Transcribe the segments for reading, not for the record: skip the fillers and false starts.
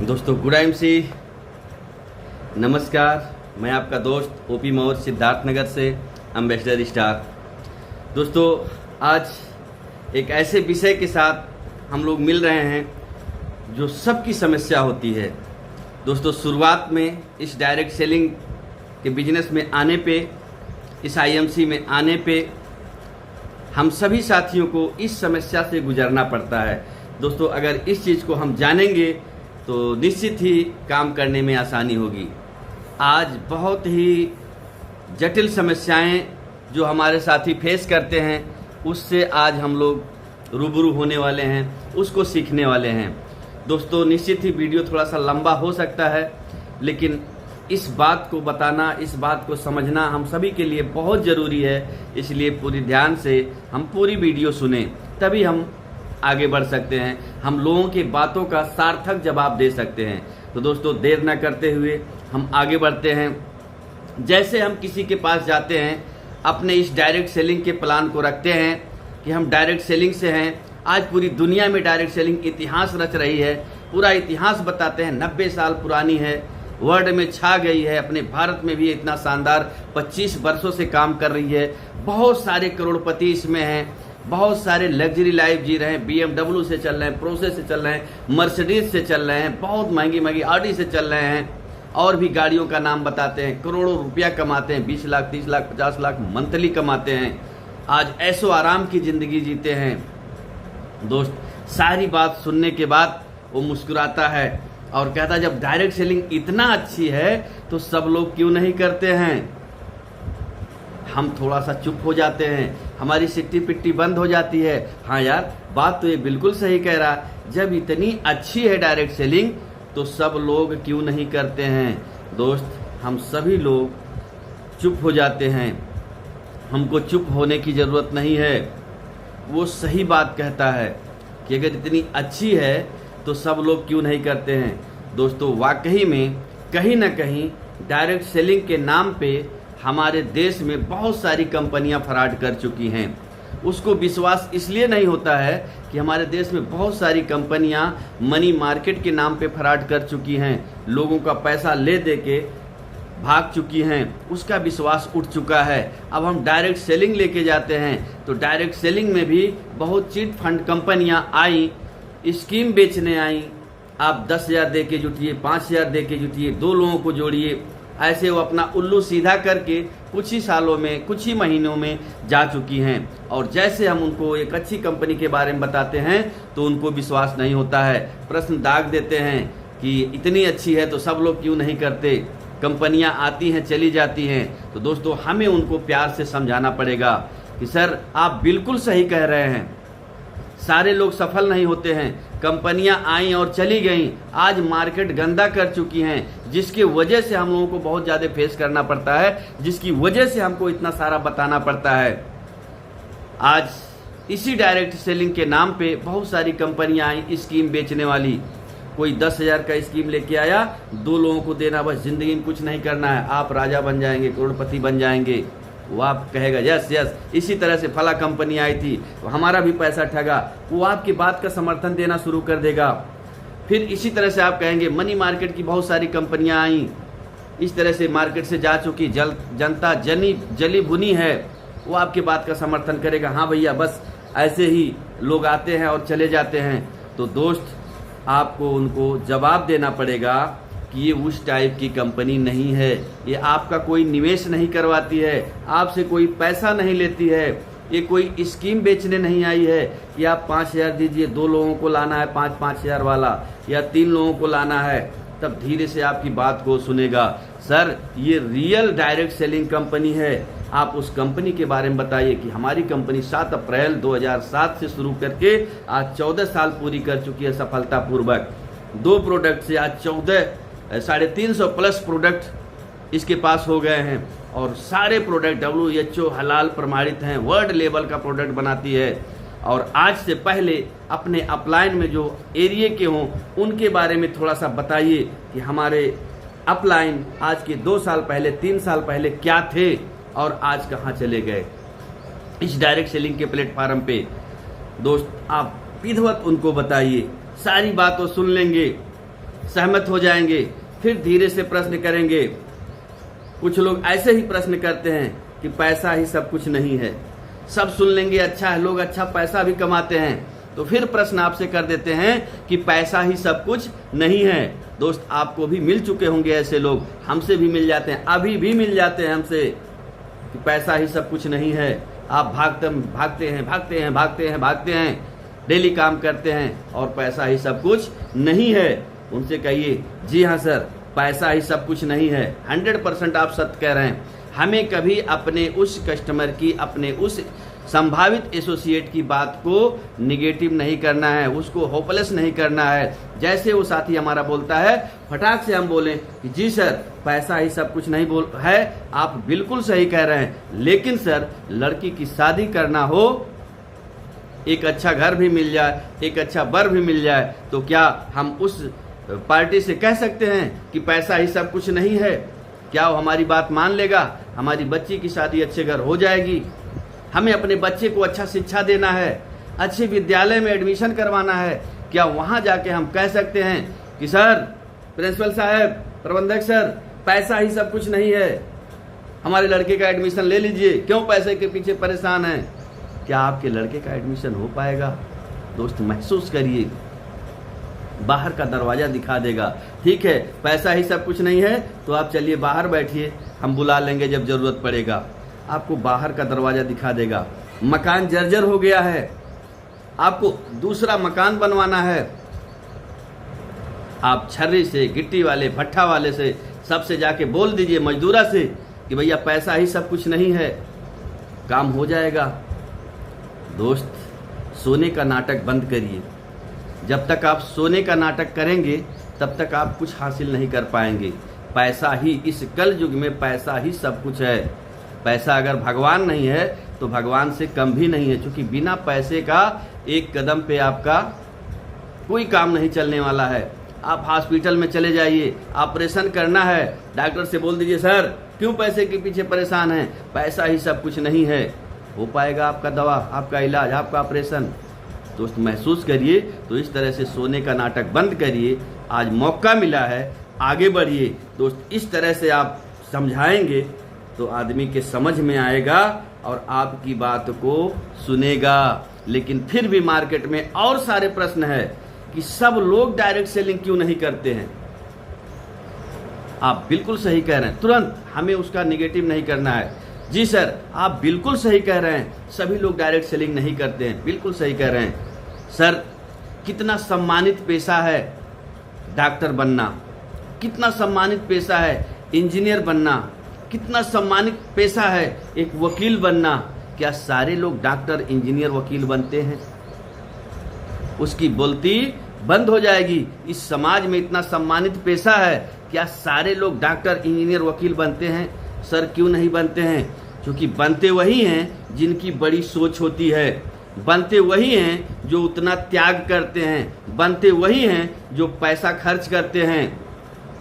दोस्तों good time सी नमस्कार। मैं आपका दोस्त ओपी मौर्य सिद्धार्थनगर से एम्बेसडर स्टार। दोस्तों आज एक ऐसे विषय के साथ हम लोग मिल रहे हैं जो सबकी समस्या होती है। दोस्तों शुरुआत में इस डायरेक्ट सेलिंग के बिजनेस में आने पे, इस आईएमसी में आने पे हम सभी साथियों को इस समस्या से गुजरना पड़ता है। दोस्तों अगर इस चीज़ को हम जानेंगे तो निश्चित ही काम करने में आसानी होगी। आज बहुत ही जटिल समस्याएं जो हमारे साथी फेस करते हैं उससे आज हम लोग रूबरू होने वाले हैं, उसको सीखने वाले हैं। दोस्तों निश्चित ही वीडियो थोड़ा सा लंबा हो सकता है, लेकिन इस बात को बताना, इस बात को समझना हम सभी के लिए बहुत ज़रूरी है। इसलिए पूरी ध्यान से हम पूरी वीडियो सुने, तभी हम आगे बढ़ सकते हैं, हम लोगों की बातों का सार्थक जवाब दे सकते हैं। तो दोस्तों देर न करते हुए हम आगे बढ़ते हैं। जैसे हम किसी के पास जाते हैं, अपने इस डायरेक्ट सेलिंग के प्लान को रखते हैं कि हम डायरेक्ट सेलिंग से हैं। आज पूरी दुनिया में डायरेक्ट सेलिंग इतिहास रच रही है, पूरा इतिहास बताते हैं, 90 साल पुरानी है, वर्ल्ड में छा गई है, अपने भारत में भी इतना शानदार 25 वर्षों से काम कर रही है। बहुत सारे करोड़पति इसमें हैं, बहुत सारे लग्जरी लाइफ जी रहे हैं, BMW से चल रहे हैं, प्रोसेस से चल रहे हैं, मर्सिडीज से चल रहे हैं, बहुत महंगी महंगी ऑडी से चल रहे हैं, और भी गाड़ियों का नाम बताते हैं। करोड़ों रुपया कमाते हैं, 20 लाख 30 लाख 50 लाख मंथली कमाते हैं। आज ऐसो आराम की ज़िंदगी जीते हैं। दोस्त सारी बात सुनने के बाद वो मुस्कुराता है और कहता है जब डायरेक्ट सेलिंग इतना अच्छी है तो सब लोग क्यों नहीं करते हैं। हम थोड़ा सा चुप हो जाते हैं, हमारी सिट्टी पिट्टी बंद हो जाती है। हाँ यार, बात तो ये बिल्कुल सही कह रहा, जब इतनी अच्छी है डायरेक्ट सेलिंग तो सब लोग क्यों नहीं करते हैं। दोस्त हम सभी लोग चुप हो जाते हैं, हमको चुप होने की ज़रूरत नहीं है। वो सही बात कहता है कि अगर इतनी अच्छी है तो सब लोग क्यों नहीं करते हैं। दोस्तों वाकई में कहीं ना कहीं डायरेक्ट सेलिंग के नाम पे हमारे देश में बहुत सारी कंपनियां फ्रॉड कर चुकी हैं। उसको विश्वास इसलिए नहीं होता है कि हमारे देश में बहुत सारी कंपनियां मनी मार्केट के नाम पे फ्रॉड कर चुकी हैं, लोगों का पैसा ले दे के भाग चुकी हैं, उसका विश्वास उठ चुका है। अब हम डायरेक्ट सेलिंग लेके जाते हैं तो डायरेक्ट सेलिंग में भी बहुत चिट फंड कंपनियां आई, स्कीम बेचने आई। आप 10,000 दे के जुटिए, 5,000 दे के जुटिए, 2 लोगों को जोड़िए। ऐसे वो अपना उल्लू सीधा करके कुछ ही सालों में, कुछ ही महीनों में जा चुकी हैं। और जैसे हम उनको एक अच्छी कंपनी के बारे में बताते हैं तो उनको विश्वास नहीं होता है, प्रश्न दाग देते हैं कि इतनी अच्छी है तो सब लोग क्यों नहीं करते। कंपनियां आती हैं चली जाती हैं। तो दोस्तों हमें उनको प्यार से समझाना पड़ेगा कि सर आप बिल्कुल सही कह रहे हैं, सारे लोग सफल नहीं होते हैं, कंपनियां आई और चली गईं, आज मार्केट गंदा कर चुकी हैं, जिसकी वजह से हम लोगों को बहुत ज़्यादा फेस करना पड़ता है, जिसकी वजह से हमको इतना सारा बताना पड़ता है। आज इसी डायरेक्ट सेलिंग के नाम पे बहुत सारी कंपनियां आई स्कीम बेचने वाली। कोई 10,000 का स्कीम लेके आया, 2 लोगों को देना, बस जिंदगी में कुछ नहीं करना है, आप राजा बन जाएंगे, करोड़पति बन जाएंगे। वो आप कहेगा यस यस, इसी तरह से फला कंपनी आई थी, हमारा भी पैसा ठगा, वो आपकी बात का समर्थन देना शुरू कर देगा। फिर इसी तरह से आप कहेंगे मनी मार्केट की बहुत सारी कंपनियां आई, इस तरह से मार्केट से जा चुकी जनता जली भुनी है, वो आपकी बात का समर्थन करेगा। हाँ भैया, बस ऐसे ही लोग आते हैं और चले जाते हैं। तो दोस्त आपको उनको जवाब देना पड़ेगा कि ये उस टाइप की कंपनी नहीं है, ये आपका कोई निवेश नहीं करवाती है, आपसे कोई पैसा नहीं लेती है, ये कोई स्कीम बेचने नहीं आई है कि आप 5,000 दीजिए, 2 लोगों को लाना है 5,000 वाला, या 3 लोगों को लाना है, तब धीरे से आपकी बात को सुनेगा। सर ये रियल डायरेक्ट सेलिंग कंपनी है, आप उस कंपनी के बारे में बताइए कि हमारी कंपनी 7 अप्रैल 2007 से शुरू करके आज 14 साल पूरी कर चुकी है सफलतापूर्वक। 2 प्रोडक्ट से आज 350 प्लस प्रोडक्ट इसके पास हो गए हैं, और सारे प्रोडक्ट WHO हलाल प्रमाणित हैं, वर्ल्ड लेवल का प्रोडक्ट बनाती है। और आज से पहले अपने अपलाइन में जो एरिया के हों उनके बारे में थोड़ा सा बताइए कि हमारे अपलाइन आज के 2 साल पहले, 3 साल पहले क्या थे और आज कहाँ चले गए इस डायरेक्ट सेलिंग के प्लेटफार्म पे। दोस्त आप विधिवत उनको बताइए, सारी बात वो सुन लेंगे। सहमत हो जाएंगे, फिर धीरे से प्रश्न करेंगे। कुछ लोग ऐसे ही प्रश्न करते हैं कि पैसा ही सब कुछ नहीं है। सब सुन लेंगे, अच्छा है, लोग अच्छा पैसा भी कमाते हैं, तो फिर प्रश्न आपसे कर देते हैं कि पैसा ही सब कुछ नहीं है। दोस्त, आपको भी मिल चुके होंगे ऐसे लोग, हमसे भी मिल जाते हैं, अभी भी मिल जाते हैं हमसे कि पैसा ही सब कुछ नहीं है। आप भागते हैं, डेली काम करते हैं और पैसा ही सब कुछ नहीं है। उनसे कहिए, जी हाँ सर, पैसा ही सब कुछ नहीं है। 100% आप सत्य कह रहे हैं। हमें कभी अपने उस कस्टमर की, अपने उस संभावित एसोसिएट की बात को निगेटिव नहीं करना है, उसको होपलेस नहीं करना है। जैसे वो साथी हमारा बोलता है, फटाक से हम बोलें कि जी सर, पैसा ही सब कुछ नहीं है, आप बिल्कुल सही कह रहे हैं, लेकिन सर लड़की की शादी करना हो, एक अच्छा घर भी मिल जाए, एक अच्छा बर भी मिल जाए, तो क्या हम उस पार्टी से कह सकते हैं कि पैसा ही सब कुछ नहीं है? क्या वो हमारी बात मान लेगा? हमारी बच्ची की शादी अच्छे घर हो जाएगी, हमें अपने बच्चे को अच्छा शिक्षा देना है, अच्छे विद्यालय में एडमिशन करवाना है, क्या वहां जाके हम कह सकते हैं कि सर, प्रिंसिपल साहब, प्रबंधक सर, पैसा ही सब कुछ नहीं है, हमारे लड़के का एडमिशन ले लीजिए, क्यों पैसे के पीछे परेशान हैं? क्या आपके लड़के का एडमिशन हो पाएगा? दोस्त, महसूस करिए, बाहर का दरवाजा दिखा देगा। ठीक है, पैसा ही सब कुछ नहीं है तो आप चलिए बाहर बैठिए, हम बुला लेंगे जब जरूरत पड़ेगा। आपको बाहर का दरवाजा दिखा देगा। मकान जर्जर हो गया है, आपको दूसरा मकान बनवाना है, आप छर्री से, गिट्टी वाले, भट्ठा वाले से, सबसे जाके बोल दीजिए, मजदूरा से, कि भैया पैसा ही सब कुछ नहीं है, काम हो जाएगा। दोस्त, सोने का नाटक बंद करिए। जब तक आप सोने का नाटक करेंगे तब तक आप कुछ हासिल नहीं कर पाएंगे। पैसा ही, इस कल युग में पैसा ही सब कुछ है। पैसा अगर भगवान नहीं है तो भगवान से कम भी नहीं है, क्योंकि बिना पैसे का एक कदम पे आपका कोई काम नहीं चलने वाला है। आप हॉस्पिटल में चले जाइए, ऑपरेशन करना है, डॉक्टर से बोल दीजिए, सर क्यों पैसे के पीछे परेशान हैं? पैसा ही सब कुछ नहीं है। हो पाएगा आपका दवा, आपका इलाज, आपका ऑपरेशन? दोस्त, महसूस करिए। तो इस तरह से सोने का नाटक बंद करिए। आज मौका मिला है, आगे बढ़िए। दोस्त, इस तरह से आप समझाएंगे तो आदमी के समझ में आएगा और आपकी बात को सुनेगा। लेकिन फिर भी मार्केट में और सारे प्रश्न है कि सब लोग डायरेक्ट सेलिंग क्यों नहीं करते हैं। आप बिल्कुल सही कह रहे हैं, तुरंत हमें उसका निगेटिव नहीं करना है। जी सर, आप बिल्कुल सही कह रहे हैं, सभी लोग डायरेक्ट सेलिंग नहीं करते हैं, बिल्कुल सही कह रहे हैं। सर, कितना सम्मानित पेशा है डॉक्टर बनना, कितना सम्मानित पेशा है इंजीनियर बनना, कितना सम्मानित पेशा है एक वकील बनना। क्या सारे लोग डॉक्टर, इंजीनियर, वकील बनते हैं? उसकी बोलती बंद हो जाएगी। इस समाज में इतना सम्मानित पेशा है, क्या सारे लोग डॉक्टर, इंजीनियर, वकील बनते हैं? सर, क्यों नहीं बनते हैं? क्योंकि बनते वही हैं जिनकी बड़ी सोच होती है, बनते वही हैं जो उतना त्याग करते हैं, बनते वही हैं जो पैसा खर्च करते हैं।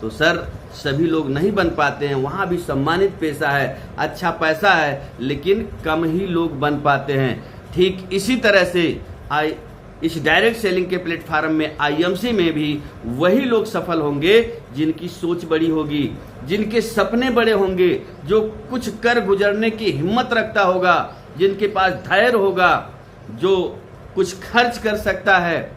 तो सर, सभी लोग नहीं बन पाते हैं। वहाँ भी सम्मानित पेशा है, अच्छा पैसा है, लेकिन कम ही लोग बन पाते हैं। ठीक इसी तरह से इस डायरेक्ट सेलिंग के प्लेटफार्म में, आईएमसी में भी वही लोग सफल होंगे जिनकी सोच बड़ी होगी, जिनके सपने बड़े होंगे, जो कुछ कर गुजरने की हिम्मत रखता होगा, जिनके पास धैर्य होगा, जो कुछ खर्च कर सकता है,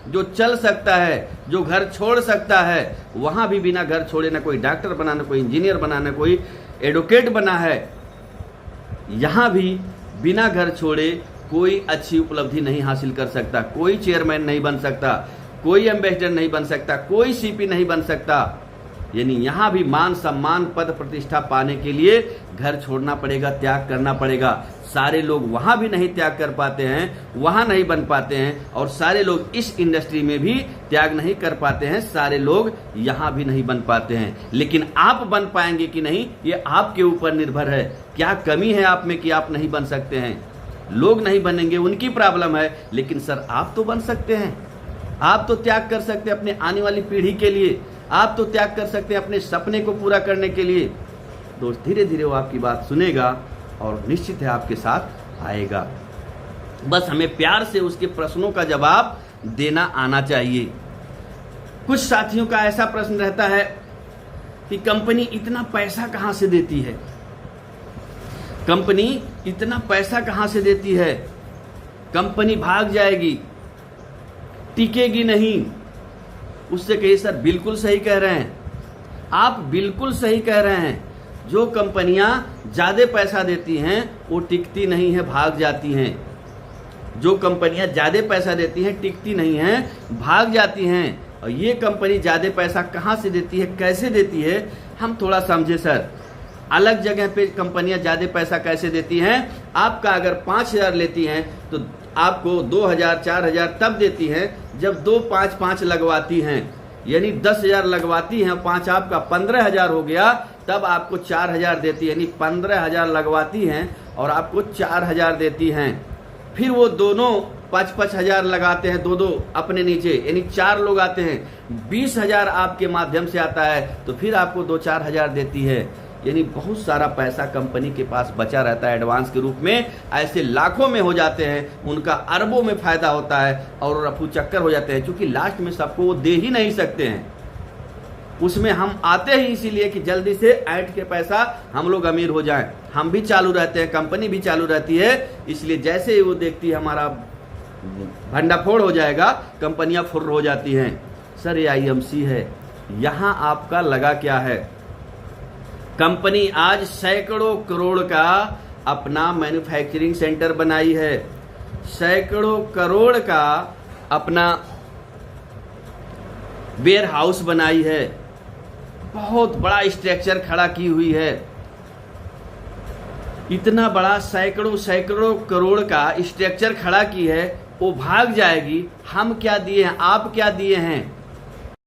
जो चल सकता है, जो घर छोड़ सकता है। वहां भी बिना घर छोड़े ना कोई डॉक्टर बना, ना कोई इंजीनियर बना, ना कोई एडवोकेट बना है। यहां भी बिना घर छोड़े कोई अच्छी उपलब्धि नहीं हासिल कर सकता, कोई चेयरमैन नहीं बन सकता, कोई एम्बेसडर नहीं बन सकता, कोई सीपी नहीं बन सकता। यानी यहां भी मान सम्मान, पद प्रतिष्ठा पाने के लिए घर छोड़ना पड़ेगा, त्याग करना पड़ेगा। सारे लोग वहां भी नहीं त्याग कर पाते हैं, वहां नहीं बन पाते हैं, और सारे लोग इस इंडस्ट्री में भी त्याग नहीं कर पाते हैं, सारे लोग यहां भी नहीं बन पाते हैं। लेकिन आप बन पाएंगे कि नहीं, ये आपके ऊपर निर्भर है। क्या कमी है आप में कि आप नहीं बन सकते हैं? लोग नहीं बनेंगे, उनकी प्रॉब्लम है, लेकिन सर आप तो बन सकते हैं। आप तो त्याग कर सकते हैं अपने आने वाली पीढ़ी के लिए, आप तो त्याग कर सकते हैं अपने सपने को पूरा करने के लिए। दोस्त, धीरे धीरे वो आपकी बात सुनेगा और निश्चित है आपके साथ आएगा। बस हमें प्यार से उसके प्रश्नों का जवाब देना आना चाहिए। कुछ साथियों का ऐसा प्रश्न रहता है कि कंपनी इतना पैसा कहां से देती है, कंपनी इतना पैसा कहां से देती है, कंपनी भाग जाएगी, टिकेगी नहीं। उससे कहिए सर बिल्कुल सही कह रहे हैं, आप बिल्कुल सही कह रहे हैं। जो कंपनियां ज्यादा पैसा देती हैं वो टिकती नहीं है, भाग जाती हैं। जो कंपनियां ज्यादा पैसा देती हैं टिकती नहीं हैं, भाग जाती हैं। और ये कंपनी ज्यादा पैसा कहां से देती है, कैसे देती है, हम थोड़ा समझे सर। अलग जगह पे कंपनियां ज्यादा पैसा कैसे देती हैं, आपका अगर 5,000 लेती हैं तो आपको 2,000 4,000 तब देती हैं जब 2 5 5 लगवाती हैं, यानी 10,000 लगवाती हैं, 5 आपका 15,000 हो गया, तब आपको 4,000 देती है। यानी 15,000 लगवाती हैं और आपको 4,000 देती हैं। फिर वो दोनों 5,000 लगाते हैं, दो अपने नीचे, यानी 4 लोग आते हैं, 20,000 आपके माध्यम से आता है, तो फिर आपको 2-4,000 देती है। यानी बहुत सारा पैसा कंपनी के पास बचा रहता है एडवांस के रूप में। ऐसे लाखों में हो जाते हैं, उनका अरबों में फायदा होता है और रफू चक्कर हो जाते हैं, क्योंकि लास्ट में सबको वो दे ही नहीं सकते हैं। उसमें हम आते ही इसीलिए कि जल्दी से ऐंठ के पैसा हम लोग अमीर हो जाएं। हम भी चालू रहते हैं, कंपनी भी चालू रहती है, इसलिए जैसे ही वो देखती है हमारा भंडाफोड़ हो जाएगा, कंपनियां फुर्र हो जाती हैं। सर ये IMC है, यहां आपका लगा क्या है? कंपनी आज सैकड़ों करोड़ का अपना मैन्युफैक्चरिंग सेंटर बनाई है, सैकड़ों करोड़ का अपना वेयर हाउस बनाई है, बहुत बड़ा स्ट्रक्चर खड़ा की हुई है। इतना बड़ा सैकड़ों करोड़ का स्ट्रक्चर खड़ा की है, वो भाग जाएगी। हम क्या दिए हैं, आप क्या दिए हैं?